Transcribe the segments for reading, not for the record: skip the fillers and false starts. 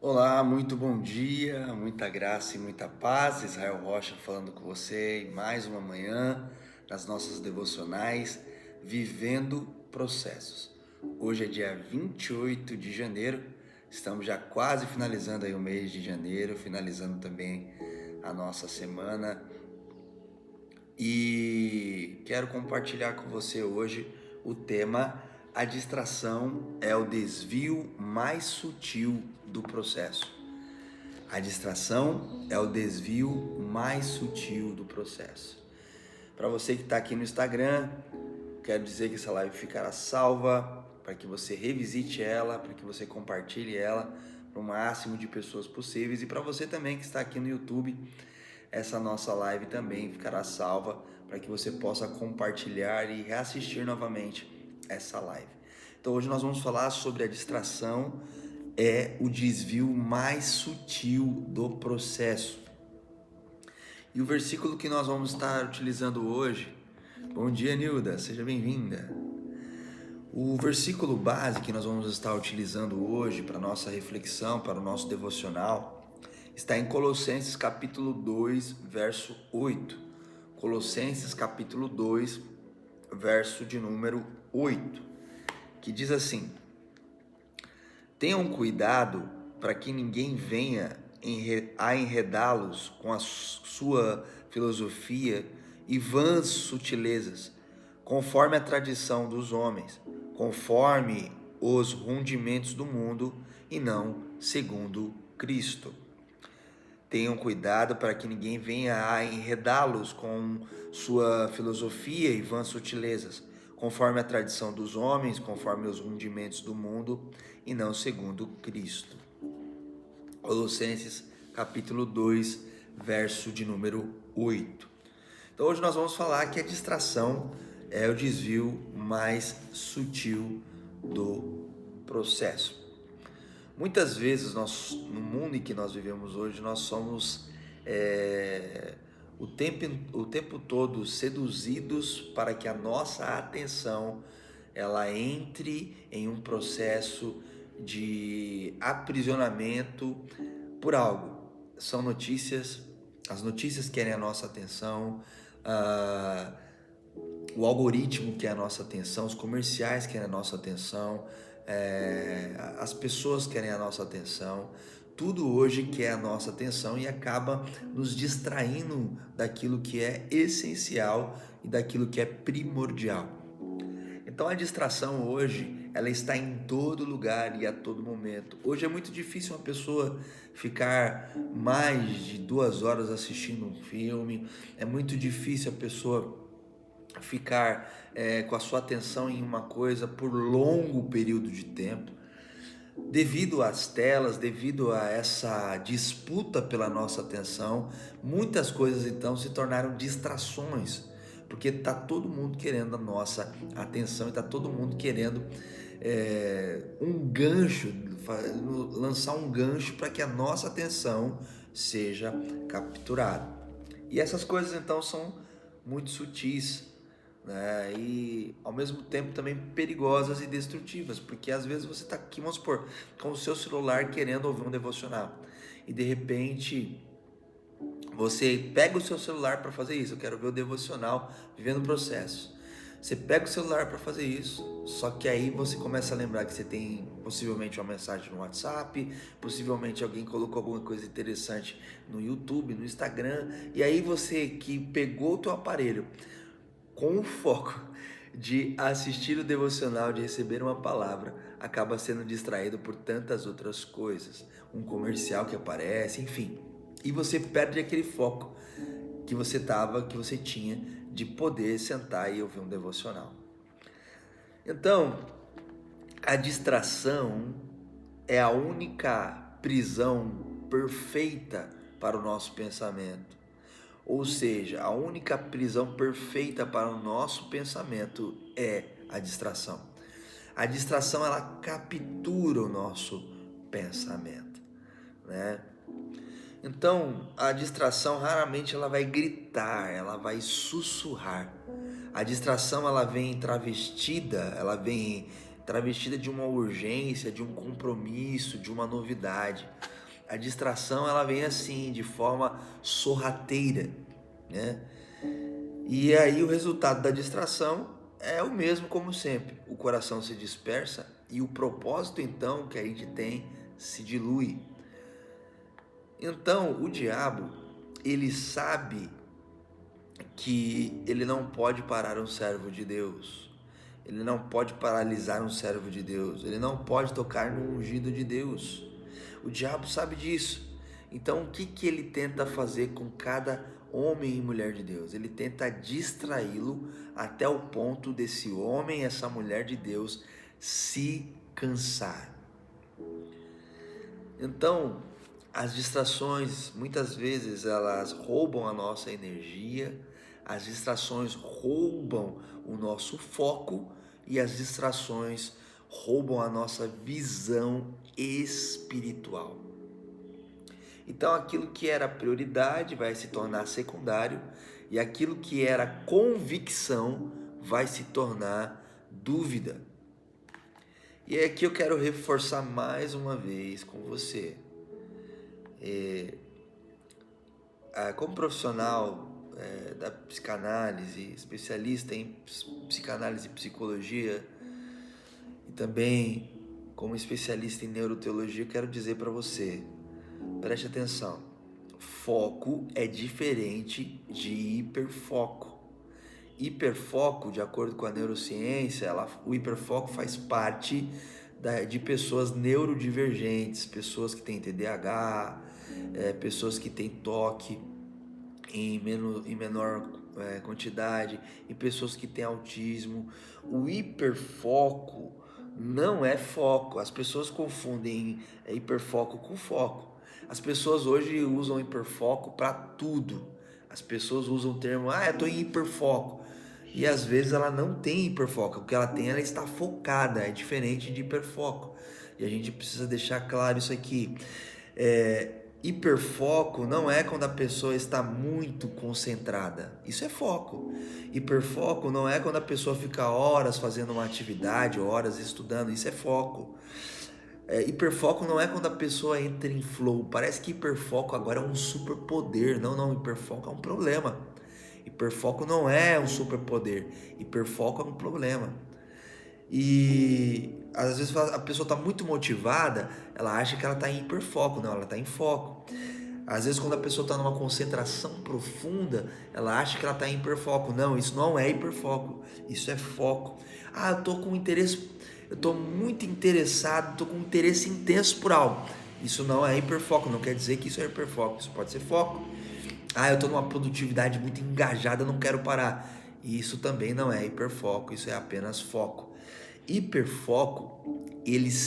Olá, muito bom dia, muita graça e muita paz. Israel Rocha falando com você em mais uma manhã nas nossas devocionais, vivendo processos. Hoje é dia 28 de janeiro, estamos já quase finalizando aí o mês de janeiro, finalizando também a nossa semana e quero compartilhar com você hoje o tema: a distração é o desvio mais sutil do processo. A distração é o desvio mais sutil do processo. Para você que está aqui no Instagram, quero dizer que essa live ficará salva para que você revisite ela, para que você compartilhe ela para o máximo de pessoas possíveis. E para você também que está aqui no YouTube, essa nossa live também ficará salva para que você possa compartilhar e reassistir novamente essa live. Então hoje nós vamos falar sobre a distração é o desvio mais sutil do processo. E o versículo que nós vamos estar utilizando hoje, bom dia Nilda, seja bem-vinda. O versículo base que nós vamos estar utilizando hoje para nossa reflexão, para o nosso devocional, está em Colossenses capítulo 2, verso 8. Colossenses capítulo 2, verso de número 8, que diz assim: tenham cuidado para que ninguém venha a enredá-los com a sua filosofia e vãs sutilezas, conforme a tradição dos homens, conforme os rudimentos do mundo e não segundo Cristo. Tenham cuidado para que ninguém venha a enredá-los com sua filosofia e vãs sutilezas, conforme a tradição dos homens, conforme os rudimentos do mundo e não segundo Cristo. Colossenses capítulo 2, verso de número 8. Então hoje nós vamos falar que a distração é o desvio mais sutil do processo. Muitas vezes no mundo em que nós vivemos hoje, nós somos o tempo todo seduzidos para que a nossa atenção ela entre em um processo de aprisionamento por algo. São notícias, as notícias querem a nossa atenção, o algoritmo quer a nossa atenção, os comerciais querem a nossa atenção, as pessoas querem a nossa atenção, tudo hoje quer a nossa atenção e acaba nos distraindo daquilo que é essencial e daquilo que é primordial. Então a distração hoje, ela está em todo lugar e a todo momento. Hoje é muito difícil uma pessoa ficar mais de 2 horas assistindo um filme, é muito difícil a pessoa ficar com a sua atenção em uma coisa por longo período de tempo. Devido às telas, devido a essa disputa pela nossa atenção, muitas coisas então se tornaram distrações, porque está todo mundo querendo a nossa atenção e está todo mundo querendo um gancho, lançar um gancho para que a nossa atenção seja capturada. E essas coisas então são muito sutis, né? E ao mesmo tempo também perigosas e destrutivas, porque às vezes você está aqui, vamos supor, com o seu celular querendo ouvir um devocional e de repente você pega o seu celular para fazer isso. Eu quero ver o devocional vivendo o processo. Você pega o celular para fazer isso, só que aí você começa a lembrar que você tem possivelmente uma mensagem no WhatsApp, possivelmente alguém colocou alguma coisa interessante no YouTube, no Instagram, e aí você que pegou o teu aparelho com o foco de assistir o devocional, de receber uma palavra, acaba sendo distraído por tantas outras coisas, um comercial que aparece, enfim, e você perde aquele foco que você tinha de poder sentar e ouvir um devocional. Então, a distração é a única prisão perfeita para o nosso pensamento. Ou seja, a única prisão perfeita para o nosso pensamento é a distração. A distração, ela captura o nosso pensamento, né? Então, a distração raramente ela vai gritar, ela vai sussurrar. A distração ela vem travestida, ela vem travestida de uma urgência, de um compromisso, de uma novidade. A distração, ela vem assim, de forma sorrateira, né? E aí o resultado da distração é o mesmo como sempre. O coração se dispersa e o propósito então que a gente tem se dilui. Então o diabo, ele sabe que ele não pode parar um servo de Deus. Ele não pode paralisar um servo de Deus. Ele não pode tocar no ungido de Deus. O diabo sabe disso. Então o que ele tenta fazer com cada homem e mulher de Deus? Ele tenta distraí-lo até o ponto desse homem, essa mulher de Deus, se cansar. Então, as distrações, muitas vezes, elas roubam a nossa energia, as distrações roubam o nosso foco e as distrações roubam a nossa visão espiritual. Então, aquilo que era prioridade vai se tornar secundário e aquilo que era convicção vai se tornar dúvida. E aqui eu quero reforçar mais uma vez com você. Como profissional da psicanálise, especialista em psicanálise e psicologia, e também como especialista em neuroteologia, eu quero dizer para você, preste atenção, foco é diferente de hiperfoco. Hiperfoco, de acordo com a neurociência, o hiperfoco faz parte de pessoas neurodivergentes, pessoas que têm TDAH, pessoas que têm toque em menor quantidade, e pessoas que têm autismo. O hiperfoco não é foco. As pessoas confundem hiperfoco com foco. As pessoas hoje usam hiperfoco para tudo. As pessoas usam o termo, eu estou em hiperfoco. E às vezes ela não tem hiperfoco. O que ela tem, ela está focada. É diferente de hiperfoco. E a gente precisa deixar claro isso aqui. Hiperfoco não é quando a pessoa está muito concentrada. Isso é foco. Hiperfoco não é quando a pessoa fica horas fazendo uma atividade, horas estudando. Isso é foco. Hiperfoco não é quando a pessoa entra em flow. Parece que hiperfoco agora é um superpoder. Não, hiperfoco é um problema. Hiperfoco não é um superpoder. Hiperfoco é um problema. E às vezes a pessoa está muito motivada, ela acha que ela está em hiperfoco. Não, ela está em foco. Às vezes quando a pessoa está numa concentração profunda, ela acha que ela está em hiperfoco. Não, isso não é hiperfoco. Isso é foco. Eu estou com interesse, eu estou muito interessado, estou com interesse intenso por algo. Isso não é hiperfoco, não quer dizer que isso é hiperfoco. Isso pode ser foco. Eu estou numa produtividade muito engajada, não quero parar. E isso também não é hiperfoco, isso é apenas foco. Hiperfoco, ele te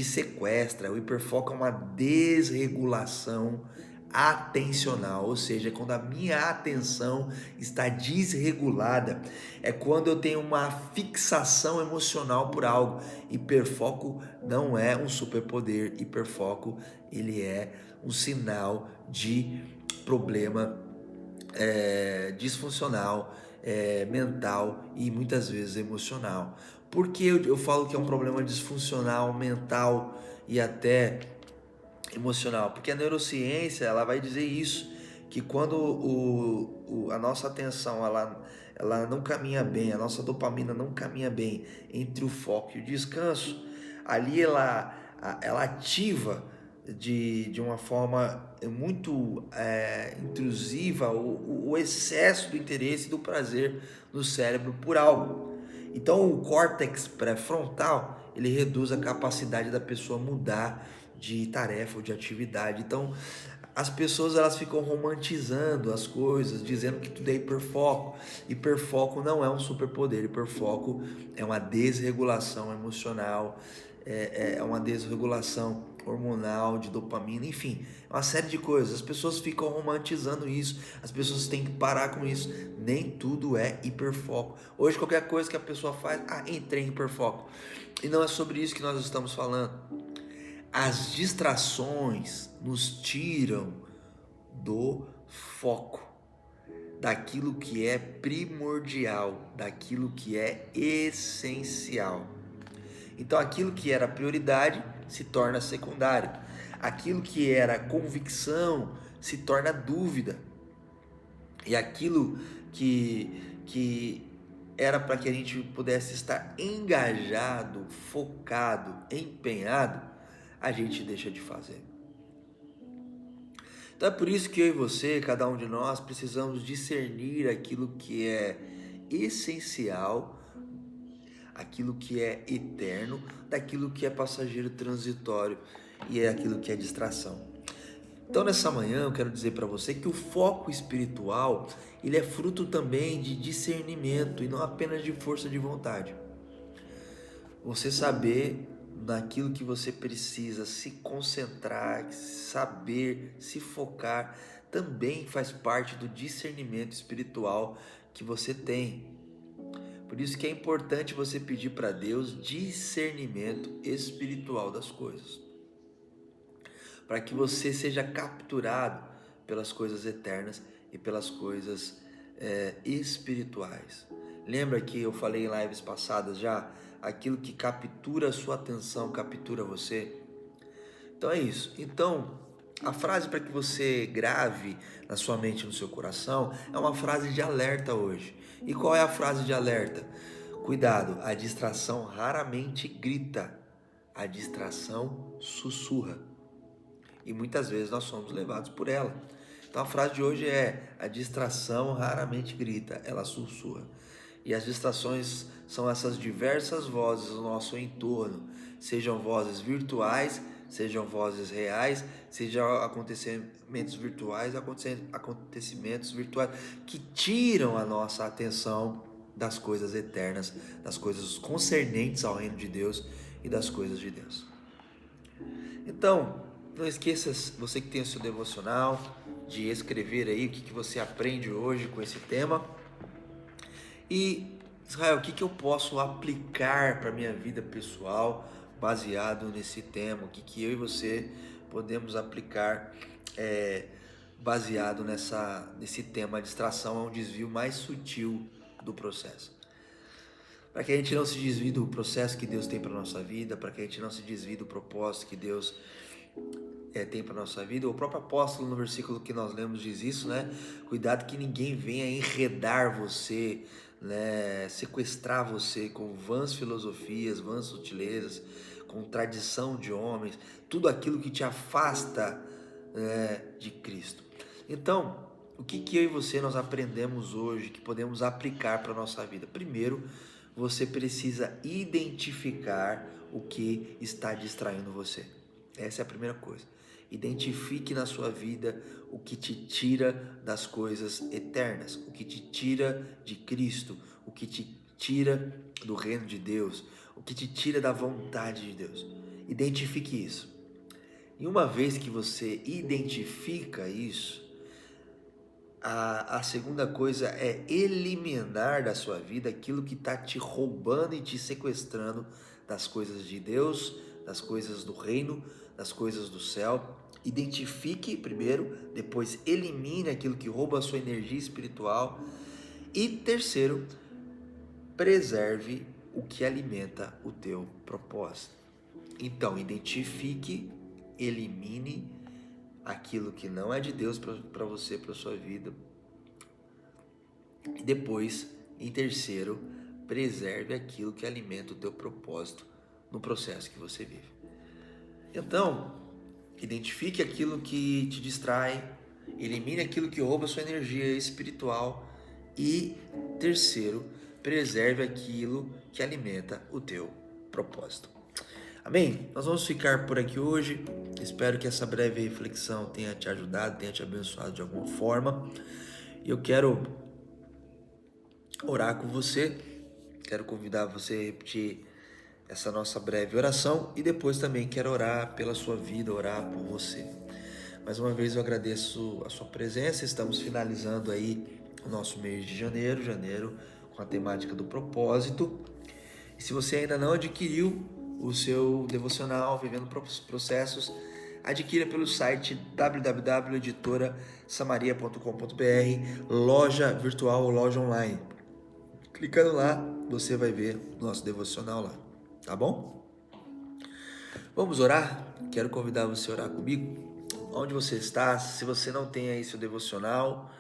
sequestra. O hiperfoco é uma desregulação atencional, ou seja, quando a minha atenção está desregulada, é quando eu tenho uma fixação emocional por algo. Hiperfoco não é um superpoder, hiperfoco ele é um sinal de problema disfuncional, mental e muitas vezes emocional. Por que eu falo que é um problema disfuncional, mental e até emocional? Porque a neurociência ela vai dizer isso, que quando a nossa atenção ela não caminha bem, a nossa dopamina não caminha bem entre o foco e o descanso, ali ela ativa de uma forma muito intrusiva o excesso do interesse e do prazer no cérebro por algo. Então o córtex pré-frontal ele reduz a capacidade da pessoa mudar de tarefa ou de atividade. Então as pessoas elas ficam romantizando as coisas, dizendo que tudo é hiperfoco. Hiperfoco não é um superpoder, hiperfoco é uma desregulação emocional, é uma desregulação hormonal, de dopamina, enfim, uma série de coisas. As pessoas ficam romantizando isso, as pessoas têm que parar com isso. Nem tudo é hiperfoco. Hoje qualquer coisa que a pessoa faz, entrei em hiperfoco. E não é sobre isso que nós estamos falando. As distrações nos tiram do foco. daquilo que é primordial, daquilo que é essencial. Então aquilo que era prioridade se torna secundário. Aquilo que era convicção se torna dúvida. E aquilo que era para que a gente pudesse estar engajado, focado, empenhado, a gente deixa de fazer. Então é por isso que eu e você, cada um de nós, precisamos discernir aquilo que é essencial, aquilo que é eterno, daquilo que é passageiro transitório e é aquilo que é distração. Então nessa manhã eu quero dizer para você que o foco espiritual, ele é fruto também de discernimento e não apenas de força de vontade. Você saber naquilo que você precisa se concentrar, saber, se focar, também faz parte do discernimento espiritual que você tem. Por isso que é importante você pedir para Deus discernimento espiritual das coisas, para que você seja capturado pelas coisas eternas e pelas coisas espirituais. Lembra que eu falei em lives passadas já? Aquilo que captura a sua atenção, captura você. Então é isso. Então, a frase para que você grave na sua mente e no seu coração é uma frase de alerta hoje. E qual é a frase de alerta? Cuidado, a distração raramente grita, a distração sussurra. E muitas vezes nós somos levados por ela. Então a frase de hoje é: a distração raramente grita, ela sussurra. E as distrações são essas diversas vozes no nosso entorno, sejam vozes virtuais, sejam vozes reais, sejam acontecimentos virtuais, acontecimentos virtuais que tiram a nossa atenção das coisas eternas, das coisas concernentes ao reino de Deus e das coisas de Deus. Então, não esqueça, você que tem o seu devocional, de escrever aí o que você aprende hoje com esse tema. E, Israel, o que eu posso aplicar para a minha vida pessoal baseado nesse tema? O que eu e você podemos aplicar baseado nesse tema? A distração é um desvio mais sutil do processo. Para que a gente não se desvie do processo que Deus tem para a nossa vida, para que a gente não se desvie do propósito que Deus tem para a nossa vida. O próprio apóstolo, no versículo que nós lemos, diz isso, né? Cuidado que ninguém venha enredar você, né? Sequestrar você com vãs filosofias, vãs sutilezas, com tradição de homens, tudo aquilo que te afasta de Cristo. Então, o que eu e você nós aprendemos hoje, que podemos aplicar para a nossa vida? Primeiro, você precisa identificar o que está distraindo você. Essa é a primeira coisa. Identifique na sua vida o que te tira das coisas eternas, o que te tira de Cristo, o que te tira do reino de Deus, o que te tira da vontade de Deus. Identifique isso. E uma vez que você identifica isso, a segunda coisa é eliminar da sua vida aquilo que está te roubando e te sequestrando das coisas de Deus, das coisas do reino, das coisas do céu. Identifique primeiro, depois elimine aquilo que rouba a sua energia espiritual. E terceiro, preserve o que alimenta o teu propósito. Então, identifique, elimine aquilo que não é de Deus para você, para sua vida. E depois, em terceiro, preserve aquilo que alimenta o teu propósito no processo que você vive. Então, identifique aquilo que te distrai, elimine aquilo que rouba a sua energia espiritual e, terceiro, preserve aquilo que alimenta o teu propósito. Amém? Nós vamos ficar por aqui hoje. Espero que essa breve reflexão tenha te ajudado, tenha te abençoado de alguma forma. Eu quero orar com você. Quero convidar você a repetir essa nossa breve oração e depois também quero orar pela sua vida, orar por você. Mais uma vez eu agradeço a sua presença. Estamos finalizando aí o nosso mês de janeiro com a temática do propósito. E se você ainda não adquiriu o seu devocional Vivendo Processos, adquira pelo site www.editorasamaria.com.br, loja virtual ou loja online. Clicando lá, você vai ver nosso devocional lá, tá bom? Vamos orar? Quero convidar você a orar comigo. Onde você está, se você não tem aí seu devocional,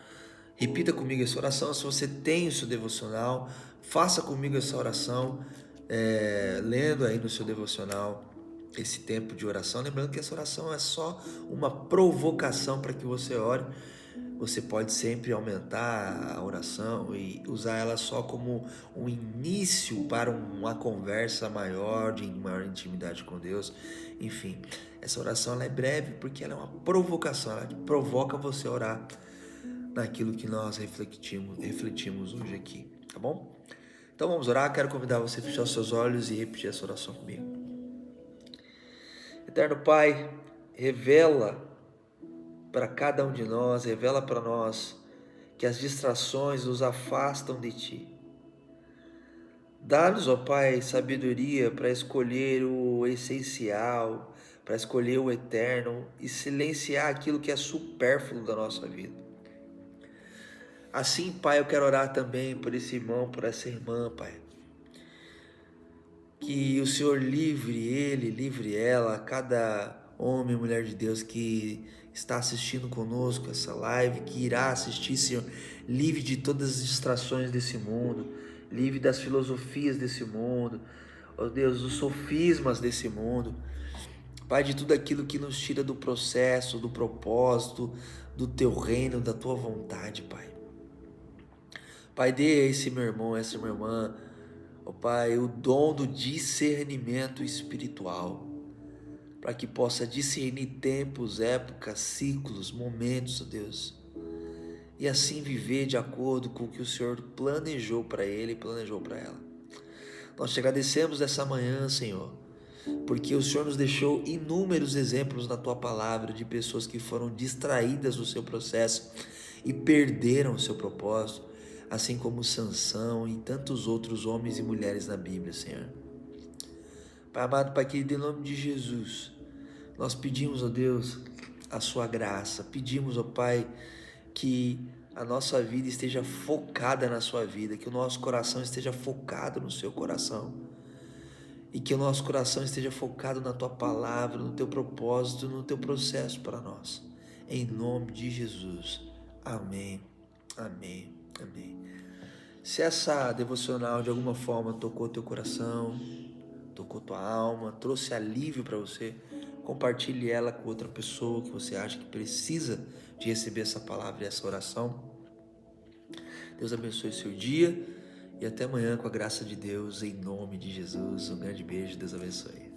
repita comigo essa oração. Se você tem o seu devocional, faça comigo essa oração, lendo aí no seu devocional esse tempo de oração. Lembrando que essa oração é só uma provocação para que você ore. Você pode sempre aumentar a oração e usar ela só como um início para uma conversa maior, de maior intimidade com Deus. Enfim, essa oração ela é breve porque ela é uma provocação, ela provoca você a orar naquilo que nós refletimos hoje aqui, tá bom? Então vamos orar. Quero convidar você a fechar os seus olhos e repetir essa oração comigo. Eterno Pai, revela para cada um de nós, revela para nós que as distrações nos afastam de Ti. Dá-nos, ó Pai, sabedoria para escolher o essencial, para escolher o eterno e silenciar aquilo que é supérfluo da nossa vida. Assim, Pai, eu quero orar também por esse irmão, por essa irmã, Pai. Que o Senhor livre ele, livre ela, cada homem e mulher de Deus que está assistindo conosco essa live, que irá assistir, Senhor, livre de todas as distrações desse mundo, livre das filosofias desse mundo, ó Deus, dos sofismas desse mundo, Pai, de tudo aquilo que nos tira do processo, do propósito, do Teu reino, da Tua vontade, Pai. Pai, dê a esse meu irmão, a essa minha irmã, ó Pai, o dom do discernimento espiritual, para que possa discernir tempos, épocas, ciclos, momentos, ó Deus, e assim viver de acordo com o que o Senhor planejou para ele e planejou para ela. Nós te agradecemos essa manhã, Senhor, porque o Senhor nos deixou inúmeros exemplos na Tua palavra de pessoas que foram distraídas do seu processo e perderam o seu propósito, assim como Sansão e tantos outros homens e mulheres na Bíblia, Senhor. Pai amado, Pai querido, em nome de Jesus, nós pedimos, ó Deus, a Sua graça, pedimos, ó Pai, que a nossa vida esteja focada na Sua vida, que o nosso coração esteja focado no Seu coração, e que o nosso coração esteja focado na Tua palavra, no Teu propósito, no Teu processo para nós. Em nome de Jesus. Amém, amém, amém. Se essa devocional de alguma forma tocou teu coração, tocou tua alma, trouxe alívio para você, compartilhe ela com outra pessoa que você acha que precisa de receber essa palavra e essa oração. Deus abençoe seu dia e até amanhã com a graça de Deus, em nome de Jesus. Um grande beijo, Deus abençoe.